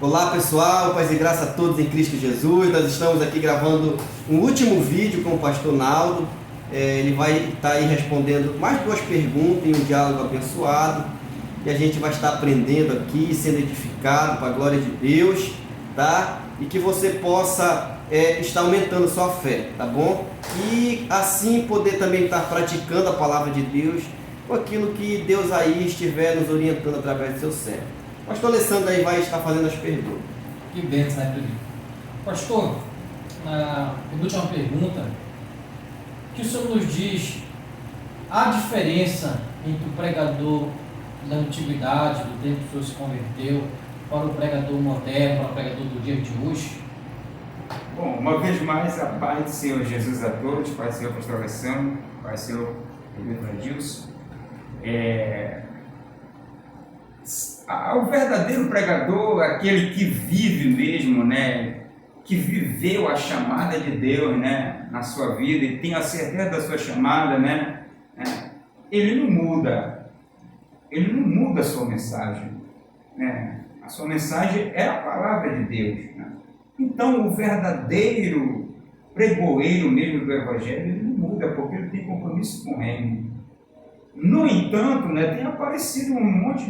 Olá pessoal, paz e graça a todos em Cristo Jesus. Nós estamos aqui gravando um último vídeo com o pastor Naldo. Ele vai estar aí respondendo mais 2 perguntas em um diálogo abençoado. E a gente vai estar aprendendo aqui, sendo edificado para a glória de Deus, tá? E que você possa estar aumentando sua fé, tá bom? E assim poder também estar praticando a palavra de Deus com aquilo que Deus aí estiver nos orientando através do seu servo. O pastor Alessandro aí vai estar fazendo as perguntas. Que bênção, né, Pedro? Pastor, na última pergunta, que o senhor nos diz a diferença entre o pregador da antiguidade, do tempo que o senhor se converteu, para o pregador moderno, para o pregador do dia de hoje? Bom, uma vez mais, a paz do Senhor Jesus a todos, Pai do Senhor pastor Alessandro, Pai do Senhor Edilson. O verdadeiro pregador, aquele que vive mesmo, né, que viveu a chamada de Deus, né, na sua vida e tem a certeza da sua chamada, né, ele não muda a sua mensagem, né, a sua mensagem é a palavra de Deus, né? Então o verdadeiro pregoeiro mesmo do Evangelho, ele não muda porque ele tem compromisso com o reino. No entanto, né, tem aparecido um monte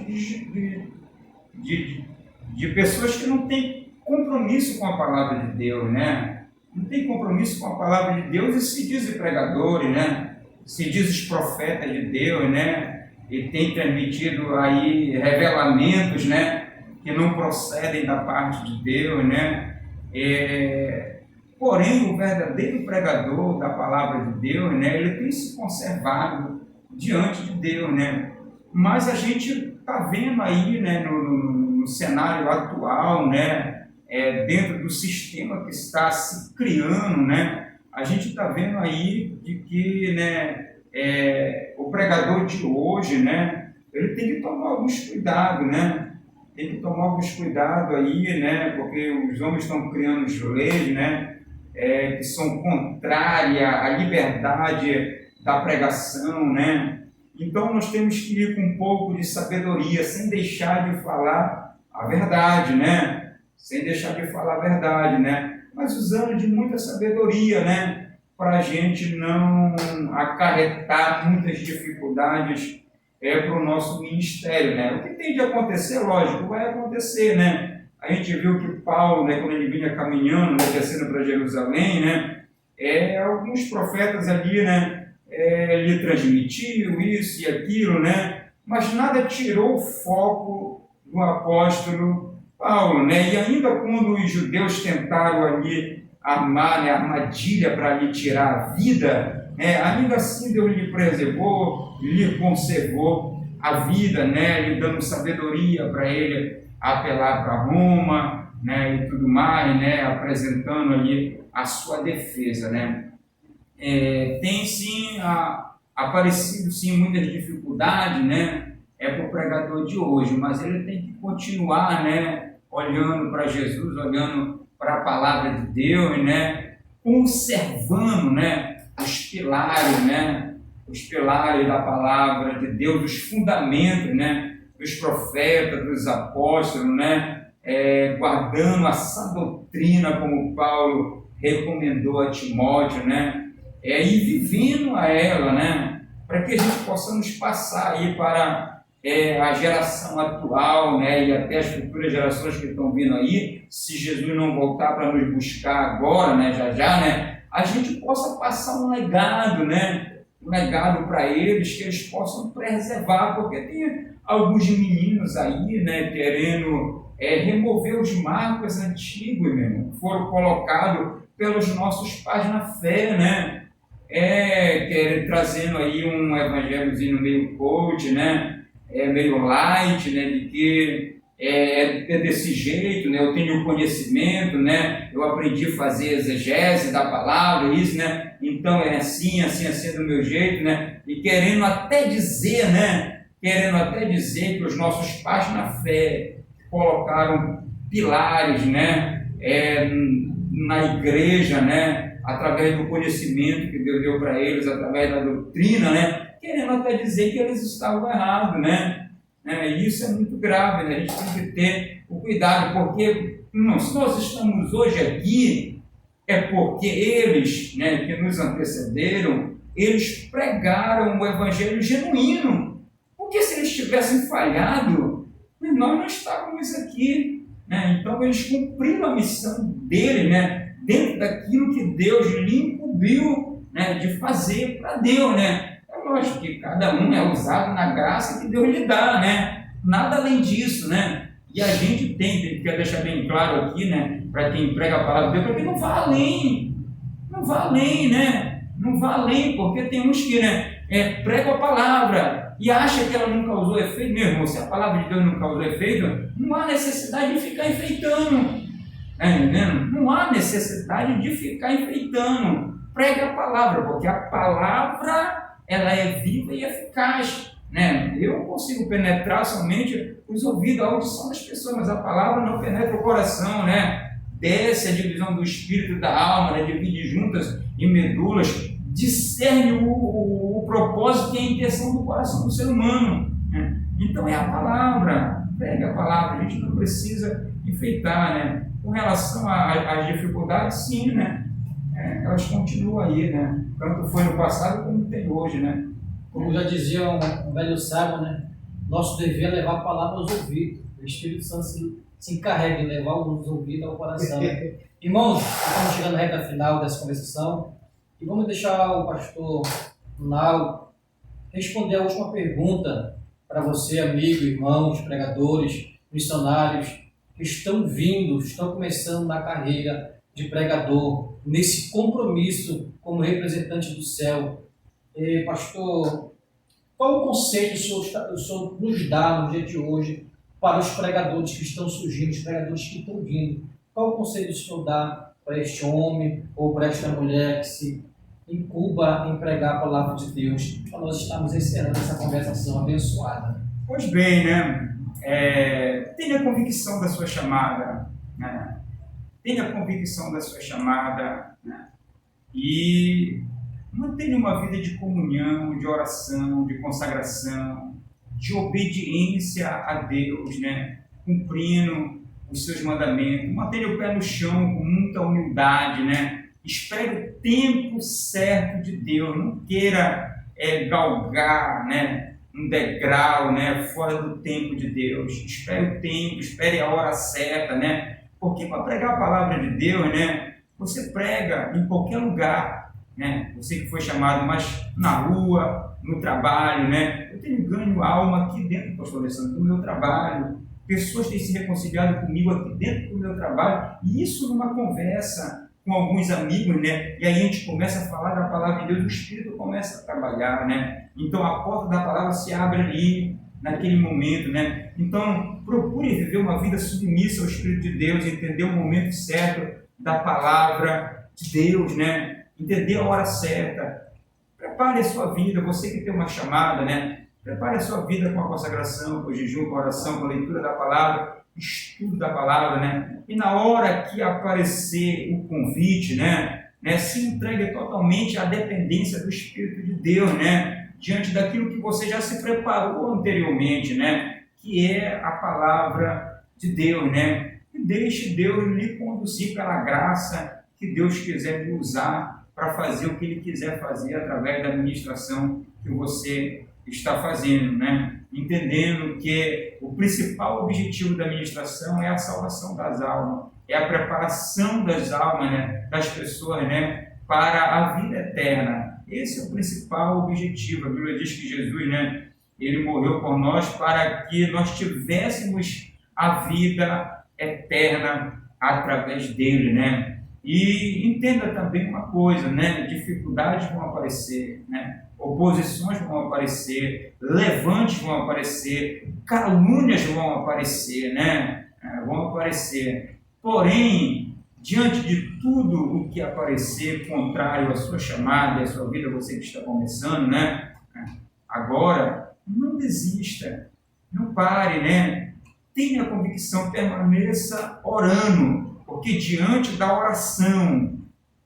de pessoas que não têm compromisso com a palavra de Deus, né? Não tem compromisso com a palavra de Deus e se dizem pregadores, né? Se dizem profetas de Deus, né? E tem transmitido aí revelamentos, né? Que não procedem da parte de Deus, né? Porém, o verdadeiro pregador da palavra de Deus, né? Ele tem se conservado diante de Deus, né? Mas a gente está vendo aí, né, no cenário atual, né, dentro do sistema que está se criando, né, a gente está vendo aí de que, né, o pregador de hoje, né, ele tem que tomar alguns cuidados, né? Tem que tomar alguns cuidados aí, né, porque os homens estão criando leis, né, que são contrárias à liberdade da pregação, né? Então nós temos que ir com um pouco de sabedoria, sem deixar de falar a verdade, né? Sem deixar de falar a verdade, né? Mas usando de muita sabedoria, né? Para a gente não acarretar muitas dificuldades para o nosso ministério, né? O que tem de acontecer, lógico, vai acontecer, né? A gente viu que Paulo, né, quando ele vinha caminhando, né, descendo para Jerusalém, né? Alguns profetas ali, né? Ele transmitiu isso e aquilo, né? Mas nada tirou o foco do apóstolo Paulo, né? E ainda quando os judeus tentaram ali armar, né, armadilha para lhe tirar a vida, ainda assim Deus lhe preservou, lhe conservou a vida, né? Lhe dando sabedoria para ele apelar para Roma, né? E tudo mais, né? Apresentando ali a sua defesa, né? Tem sim aparecido sim muitas dificuldades, né, para o pregador de hoje, mas ele tem que continuar, né, olhando para Jesus, olhando para a palavra de Deus, né, conservando, né, os pilares, né, os pilares da palavra de Deus, os fundamentos, né, dos profetas, dos apóstolos, né, guardando a sã doutrina como Paulo recomendou a Timóteo, né, e vivendo a ela, né, para que a gente possamos passar aí para a geração atual, né, e até as futuras gerações que estão vindo aí, se Jesus não voltar para nos buscar agora, né, já, né, a gente possa passar um legado, né, um legado para eles, que eles possam preservar, porque tem alguns meninos aí, né, querendo remover os marcos antigos, né, que foram colocados pelos nossos pais na fé, né, trazendo aí um evangelhozinho meio coach, né? Meio light, né? De que é desse jeito, né? Eu tenho conhecimento, né? Eu aprendi a fazer exegese da palavra, isso, né? Então é assim, assim, assim do meu jeito, né? E querendo até dizer, né? Querendo até dizer que os nossos pais na fé colocaram pilares, né? Na igreja, né? Através do conhecimento que Deus deu para eles, através da doutrina, né? Querendo até dizer que eles estavam errados, né? né? E isso é muito grave, né? A gente tem que ter o cuidado, porque se nós estamos hoje aqui, é porque eles, né, que nos antecederam, eles pregaram o evangelho genuíno. Porque se eles tivessem falhado, nós não estávamos aqui, né? Então eles cumpriram a missão dele, né, dentro daquilo que Deus lhe incumbiu, né, de fazer para Deus, né? É lógico que cada um é usado na graça que Deus lhe dá, né? Nada além disso, né? E a gente quer deixar bem claro aqui, né, para quem prega a palavra de Deus, para quem não vai além, né? Não vai além, porque tem uns que, né, pregam a palavra e acha que ela não causou efeito. Meu irmão, se a palavra de Deus não causou efeito, não há necessidade de ficar enfeitando, tá entendendo? Não há necessidade de ficar enfeitando. Prega a palavra, porque a palavra, ela é viva e eficaz, né? Eu consigo penetrar somente os ouvidos, a audição das pessoas, mas a palavra não penetra o coração, né? Desce a divisão do espírito e da alma, né? Divide juntas e medulas, discerne o propósito e a intenção do coração do ser humano, né? Então é a palavra, prega a palavra, a gente não precisa enfeitar, né? Com relação às dificuldades, sim, né? Elas continuam aí, né? Tanto foi no passado como tem hoje, né? Como já dizia um velho sábio, né? Nosso dever é levar a palavra aos ouvidos. O Espírito Santo se encarrega de levar os ouvidos ao coração. Né? Irmãos, estamos chegando na reta final dessa conversação e vamos deixar o pastor Naldo responder a última pergunta para você, amigo, irmãos, pregadores, missionários que estão começando na carreira de pregador, nesse compromisso como representante do céu. Pastor, qual o conselho o senhor nos dá no dia de hoje para os pregadores que estão surgindo, os pregadores que estão vindo? Qual o conselho o senhor dá para este homem ou para esta mulher que se incuba em pregar a palavra de Deus? Para nós estamos encerrando essa conversação abençoada. Pois bem, né? Tenha convicção da sua chamada, né? Tenha convicção da sua chamada, né? E mantenha uma vida de comunhão, de oração, de consagração, de obediência a Deus, né? Cumprindo os seus mandamentos. Mantenha o pé no chão com muita humildade, né? Espere o tempo certo de Deus. Não queira galgar, né, um degrau, né, fora do tempo de Deus. Espere o tempo, espere a hora certa, né? Porque para pregar a palavra de Deus, né, você prega em qualquer lugar, né? Você que foi chamado, mas na rua, no trabalho, né? Eu tenho ganho alma aqui dentro, pastor Alessandro, do meu trabalho. Pessoas têm se reconciliado comigo aqui dentro do meu trabalho. E isso numa conversa com alguns amigos, né? E aí a gente começa a falar da palavra de Deus, o Espírito começa a trabalhar, né? Então a porta da palavra se abre ali, naquele momento, né? Então procure viver uma vida submissa ao Espírito de Deus, entender o momento certo da palavra de Deus, né? Entender a hora certa. Prepare a sua vida, você que tem uma chamada, né? Prepare a sua vida com a consagração, com o jejum, com a oração, com a leitura da palavra, estudo da palavra, né? E na hora que aparecer o convite, né, se entregue totalmente à dependência do Espírito de Deus, né? Diante daquilo que você já se preparou anteriormente, né? Que é a palavra de Deus, né? E deixe Deus lhe conduzir pela graça que Deus quiser lhe usar para fazer o que Ele quiser fazer através da ministração que você está fazendo, né? Entendendo que o principal objetivo da ministração é a salvação das almas, é a preparação das almas, né, das pessoas, né, para a vida eterna. Esse é o principal objetivo. A Bíblia diz que Jesus, né, ele morreu por nós para que nós tivéssemos a vida eterna através dele, né? E entenda também uma coisa, né? Dificuldades vão aparecer, né? Oposições vão aparecer, levantes vão aparecer, calúnias vão aparecer, né? Vão aparecer. Porém, diante de tudo o que aparecer contrário à sua chamada e à sua vida, você que está começando, né? Agora, não desista, não pare, né? Tenha convicção, permaneça orando, porque diante da oração,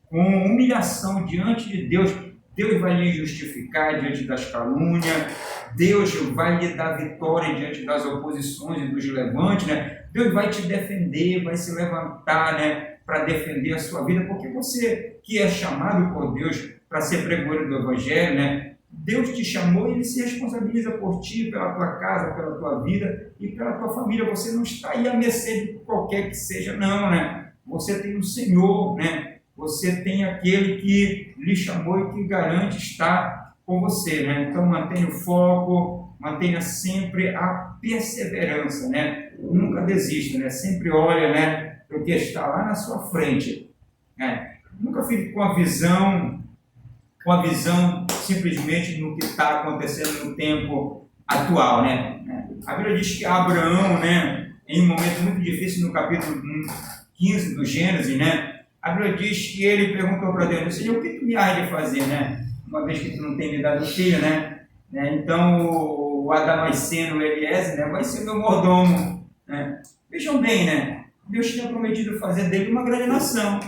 com humilhação diante de Deus, Deus vai lhe justificar diante das calúnias, Deus vai lhe dar vitória diante das oposições e dos levantes, né? Deus vai te defender, vai se levantar, né, para defender a sua vida, porque você que é chamado por Deus para ser pregador do Evangelho, né? Deus te chamou e Ele se responsabiliza por ti, pela tua casa, pela tua vida e pela tua família. Você não está aí à mercê de qualquer que seja, não, né? Você tem um Senhor, né? Você tem aquele que lhe chamou e que garante estar com você, né? Então mantenha o foco, mantenha sempre a perseverança, né? Nunca desista, né? Sempre olha, né, para o que está lá na sua frente, né? Nunca fique com a visão simplesmente no que está acontecendo no tempo atual, né? A Bíblia diz que Abraão, né, em um momento muito difícil, no capítulo 15 do Gênesis, né, a Bíblia diz que ele perguntou para Deus: Senhor, o que tu me has de fazer, né? Uma vez que tu não tem me dado filho, né? Então o Adamasceno, o Eliezer, né, vai ser meu mordomo, né? Vejam bem, né? Deus tinha prometido fazer dele uma grande nação.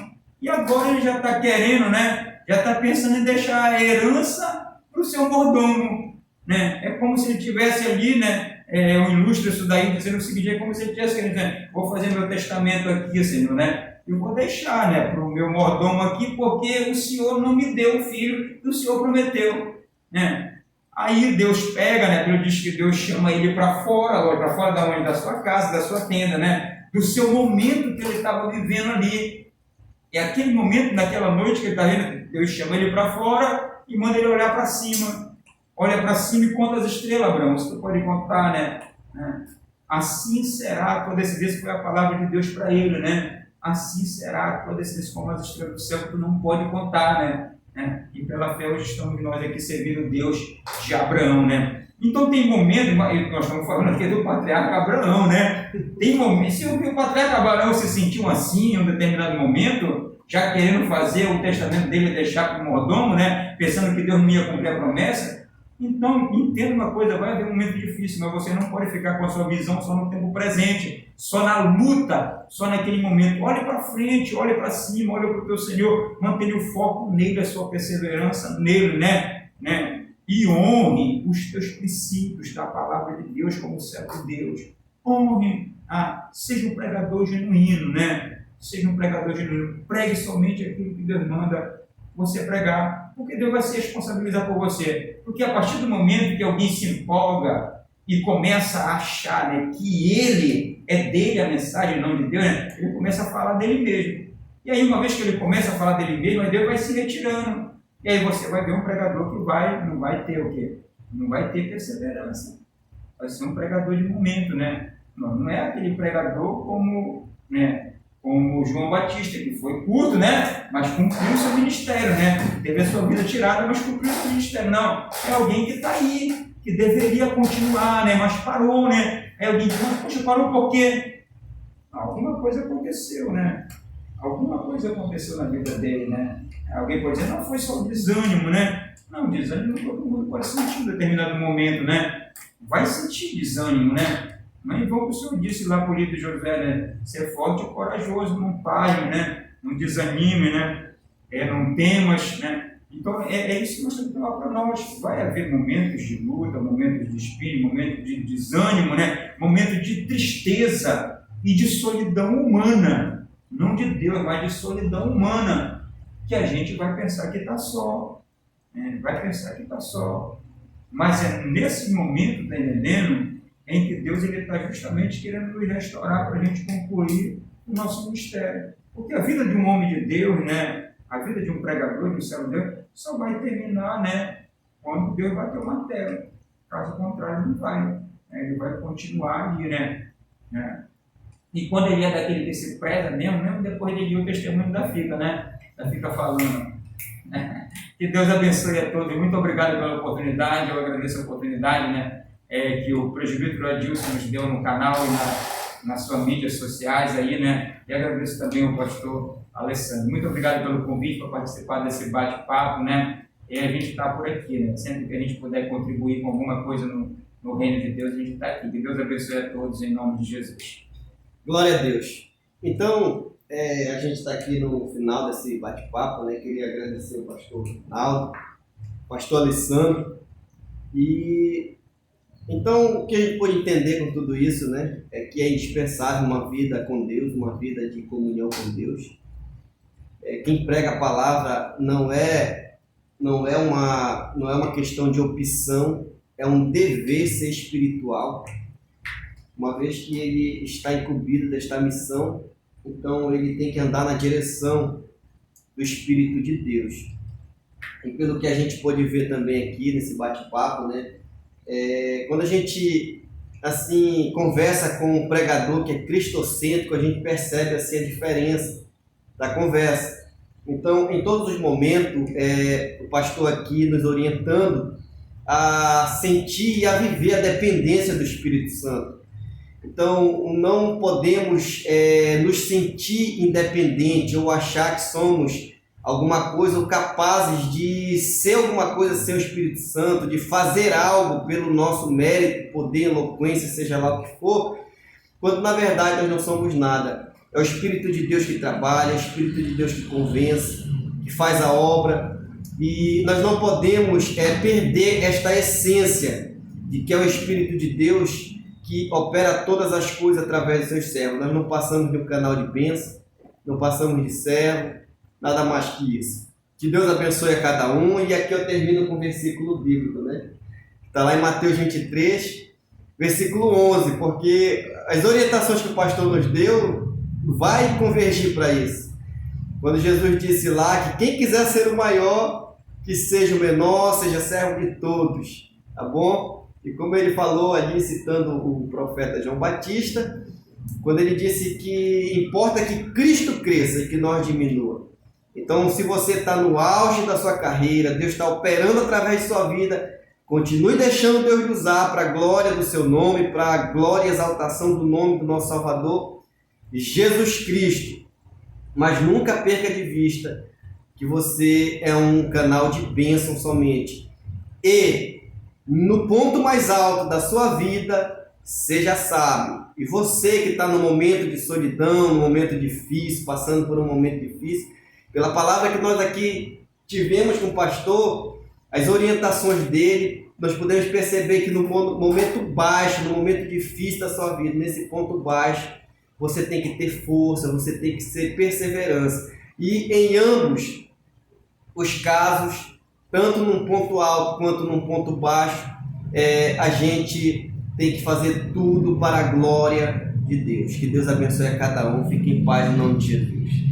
E agora ele já está querendo, né? Já está pensando em deixar a herança para o seu mordomo, né? É como se ele tivesse ali, né? Eu ilustro isso daí dizendo o seguinte: é como se ele tivesse querendo dizer, vou fazer meu testamento aqui, Senhor, né? Eu vou deixar, né, para o meu mordomo aqui, porque o Senhor não me deu o filho que o Senhor prometeu, né? Aí Deus pega, né? Ele diz que Deus chama ele para fora da onde? Da sua casa, da sua tenda, né? Do seu momento que ele estava vivendo ali. E aquele momento, naquela noite que ele está vendo, Deus chama ele para fora e manda ele olhar para cima. Olha para cima e conta as estrelas, Abraão. Você pode contar, né? Assim será, quando esse dia foi a palavra de Deus para ele, né? Assim será quando esse como as estrelas do céu que tu não pode contar, né? E pela fé hoje estamos nós aqui servindo Deus de Abraão, né? Então tem momentos, nós estamos falando aqui do patriarca Abraão, né? Tem momentos, se o patriarca Abraão se sentiu assim em um determinado momento, já querendo fazer o testamento dele e deixar para o mordomo, né? Pensando que Deus não ia cumprir a promessa. Então, entenda uma coisa, vai haver um momento difícil, mas você não pode ficar com a sua visão só no tempo presente, só na luta, só naquele momento. Olhe para frente, olhe para cima, olhe para o teu Senhor, mantenha o foco nele, a sua perseverança nele, né? E honre os teus princípios da palavra de Deus como servo de Deus. Honre, seja um pregador genuíno, né? Seja um pregador genuíno. Pregue somente aquilo que Deus manda você pregar, porque Deus vai se responsabilizar por você. Porque a partir do momento que alguém se empolga e começa a achar, né, que ele é dele a mensagem, não de Deus, né, ele começa a falar dele mesmo. E aí, uma vez que ele começa a falar dele mesmo, aí Deus vai se retirando. E aí você vai ver um pregador que não vai ter o quê? Não vai ter perseverança. Vai ser um pregador de momento, né? Não é aquele pregador como João Batista, que foi curto, né? Mas cumpriu o seu ministério, né? Teve a sua vida tirada, mas cumpriu o seu ministério. Não, é alguém que está aí, que deveria continuar, né? Mas parou, né? É alguém que, poxa, parou por quê? Alguma coisa aconteceu, né? Alguma coisa aconteceu na vida dele, né? Alguém pode dizer, não foi só desânimo, né? Não, desânimo todo mundo pode sentir em determinado momento, né? Vai sentir desânimo, né? Mas igual que o Senhor disse lá para o livro de Josué, né? Ser forte e corajoso, não pare, né? Não desanime, né? Não temas, né? Então é isso que nós temos que falar para nós. Vai haver momentos de luta, momentos de espírito, momentos de desânimo, né? Momentos de tristeza e de solidão humana. Não de Deus, mas de solidão humana. Que a gente vai pensar que está só. Vai pensar que está só. Mas é nesse momento, está entendendo? Em que Deus está justamente querendo nos restaurar para a gente concluir o nosso ministério. Porque a vida de um homem de Deus, né, a vida de um pregador, de um servo de Deus, só vai terminar, né, quando Deus vai ter o martelo. Caso contrário, não vai. Ele vai continuar ali, né? E quando ele é daquele que se preza mesmo depois de ler o testemunho ainda fica falando. Que Deus abençoe a todos. Muito obrigado pela oportunidade. Eu agradeço a oportunidade, né? Que o presbítero Adilson nos deu no canal e nas suas mídias sociais aí, né? E agradeço também ao pastor Alessandro. Muito obrigado pelo convite para participar desse bate-papo, né? E a gente está por aqui, né? Sempre que a gente puder contribuir com alguma coisa no reino de Deus, a gente está aqui. Que Deus abençoe a todos em nome de Jesus. Glória a Deus. Então, a gente está aqui no final desse bate-papo, né? Queria agradecer ao pastor Ronaldo pastor Alessandro. E então, o que a gente pode entender com tudo isso, né, é que é indispensável uma vida com Deus, uma vida de comunhão com Deus. Quem prega a palavra não é uma questão de opção, é um dever ser espiritual. Uma vez que ele está incumbido desta missão, então ele tem que andar na direção do Espírito de Deus. E pelo que a gente pode ver também aqui nesse bate-papo, né, quando a gente assim conversa com um pregador que é cristocêntrico, a gente percebe assim a diferença da conversa. Então, em todos os momentos, o pastor aqui nos orientando a sentir e a viver a dependência do Espírito Santo. Então, não podemos nos sentir independentes ou achar que somos alguma coisa ou capazes de ser alguma coisa sem o Espírito Santo, de fazer algo pelo nosso mérito, poder, eloquência, seja lá o que for, quando na verdade nós não somos nada. É o Espírito de Deus que trabalha, é o Espírito de Deus que convence, que faz a obra, e nós não podemos perder esta essência de que é o Espírito de Deus que opera todas as coisas através dos seus servos. Nós não passamos de um canal de bênção, não passamos de servo, nada mais que isso. Que Deus abençoe a cada um. E aqui eu termino com um versículo bíblico, né? Está lá em Mateus 23, versículo 11, porque as orientações que o pastor nos deu vai convergir para isso. Quando Jesus disse lá que quem quiser ser o maior, que seja o menor, seja servo de todos, tá bom? E como ele falou ali, citando o profeta João Batista, quando ele disse que importa que Cristo cresça e que nós diminua. Então, se você está no auge da sua carreira, Deus está operando através de sua vida, continue deixando Deus lhe usar para a glória do seu nome, para a glória e exaltação do nome do nosso Salvador, Jesus Cristo. Mas nunca perca de vista que você é um canal de bênção somente. E, no ponto mais alto da sua vida, seja sábio. E você que está no momento de solidão, no momento difícil, passando por um momento difícil, pela palavra que nós aqui tivemos com o pastor, as orientações dele, nós podemos perceber que no momento baixo, no momento difícil da sua vida, nesse ponto baixo, você tem que ter força, você tem que ser perseverança. E em ambos os casos, tanto num ponto alto quanto num ponto baixo, a gente tem que fazer tudo para a glória de Deus. Que Deus abençoe a cada um. Fique em paz em nome de Jesus.